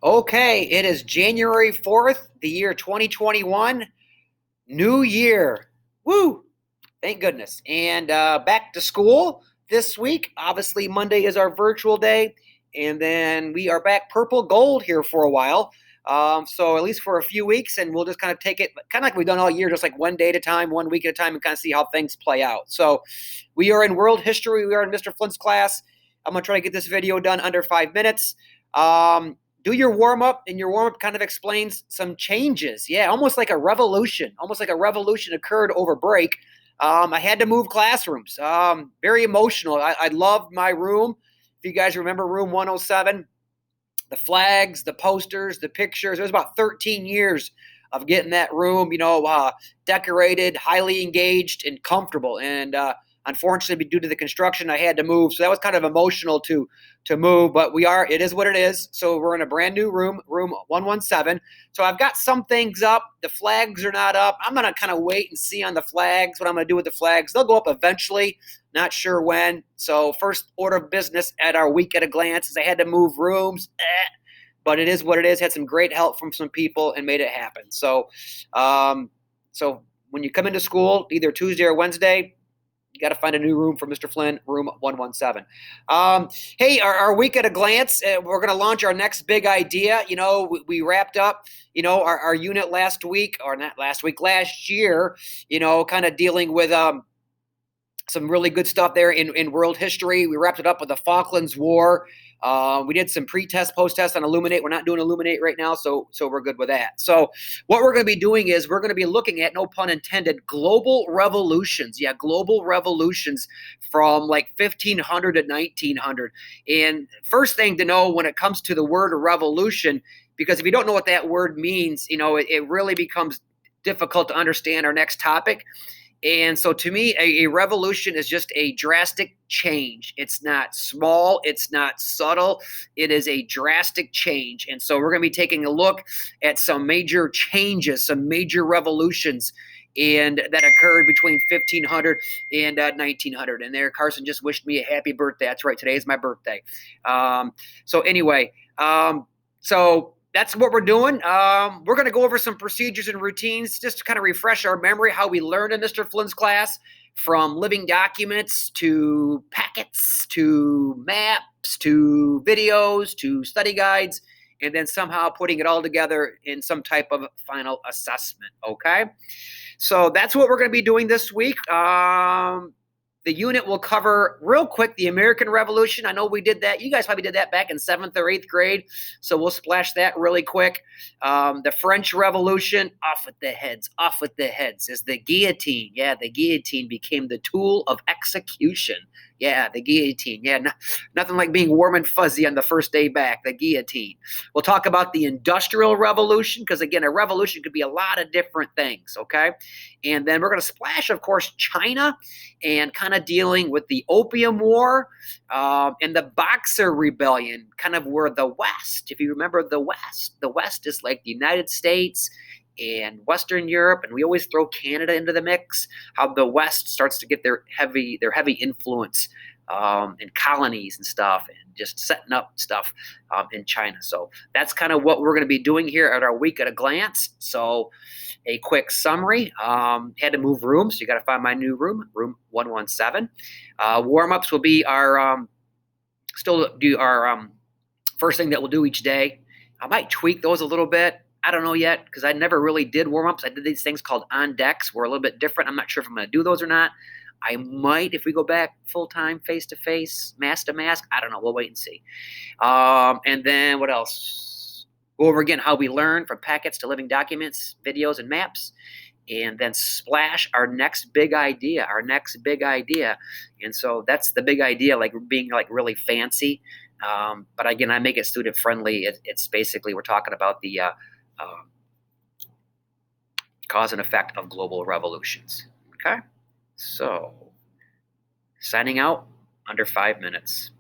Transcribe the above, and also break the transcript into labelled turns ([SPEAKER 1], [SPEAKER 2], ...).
[SPEAKER 1] Okay, it is January 4th, the year 2021. New year. Woo! Thank goodness. And back to school this week. Obviously, Monday is our virtual day. And then we are back purple gold here for a while. So at least for a few weeks, and we'll just kind of take it kind of like we've done all year, just like one day at a time, one week at a time, and kind of see how things play out. So we are in world history. We are in Mr. Flint's class. I'm going to try to get this video done under 5 minutes. Do your warm up, and your warm up kind of explains some changes. Yeah, almost like a revolution. Almost like a revolution occurred over break. I had to move classrooms. Very emotional. I loved my room. If you guys remember room 107, the flags, the posters, the pictures. It was about 13 years of getting that room, decorated, highly engaged, and comfortable. And unfortunately, due to the construction, I had to move. So that was kind of emotional to move. But it is what it is. So we're in a brand new room 117. So I've got some things up. The flags are not up. I'm going to kind of wait and see on the flags what I'm going to do with the flags. They'll go up eventually. Not sure when. So first order of business at our week at a glance is I had to move rooms. But it is what it is. Had some great help from some people and made it happen. So when you come into school, either Tuesday or Wednesday, you got to find a new room for Mr. Flynn, room 117. Hey, our week at a glance, we're going to launch our next big idea. We wrapped up, our unit last week, or not last week, last year, kind of dealing with some really good stuff there in world history. We wrapped it up with the Falklands War. We did some pre-test, post-test on Illuminate. We're not doing Illuminate right now, so we're good with that. So what we're going to be doing is we're going to be looking at, no pun intended, global revolutions. Yeah, global revolutions from like 1500 to 1900. And first thing to know when it comes to the word revolution, because if you don't know what that word means, it really becomes difficult to understand our next topic. And so to me, a revolution is just a drastic change. It's not small. It's not subtle. It is a drastic change. And so we're going to be taking a look at some major changes, some major revolutions and that occurred between 1500 and 1900. And there, Carson just wished me a happy birthday. That's right. Today is my birthday. So anyway, so that's what we're doing. We're going to go over some procedures and routines just to kind of refresh our memory, how we learned in Mr. Flynn's class, from living documents to packets to maps to videos to study guides, and then somehow putting it all together in some type of final assessment, okay? So that's what we're going to be doing this week. The unit will cover real quick the American Revolution. I know we did that. You guys probably did that back in 7th or 8th grade. So we'll splash that really quick. The French Revolution, off with the heads, is the guillotine. Yeah, the guillotine became the tool of execution. Yeah, the guillotine. Yeah, nothing like being warm and fuzzy on the first day back, the guillotine. We'll talk about the Industrial Revolution, because again, a revolution could be a lot of different things, okay? And then we're going to splash, of course, China, and kind of dealing with the Opium War and the Boxer Rebellion, kind of where the West, if you remember the West is like the United States and Western Europe, and we always throw Canada into the mix, how the West starts to get their heavy influence in colonies and stuff, and just setting up stuff in China. So that's kind of what we're going to be doing here at our week at a glance. So a quick summary. Had to move rooms, so you got to find my new room 117. Warm-ups will be our first thing that we'll do each day. I might tweak those a little bit. I don't know yet, because I never really did warm-ups. I did these things called on decks. We're a little bit different. I'm not sure if I'm going to do those or not. I might, if we go back full-time, face-to-face, mask-to-mask. I don't know. We'll wait and see. And then what else? Go over again how we learn, from packets to living documents, videos, and maps. And then splash our next big idea. And so that's the big idea, like being like really fancy. But again, I make it student friendly. It's basically, we're talking about the cause and effect of global revolutions. Okay, so signing out under 5 minutes.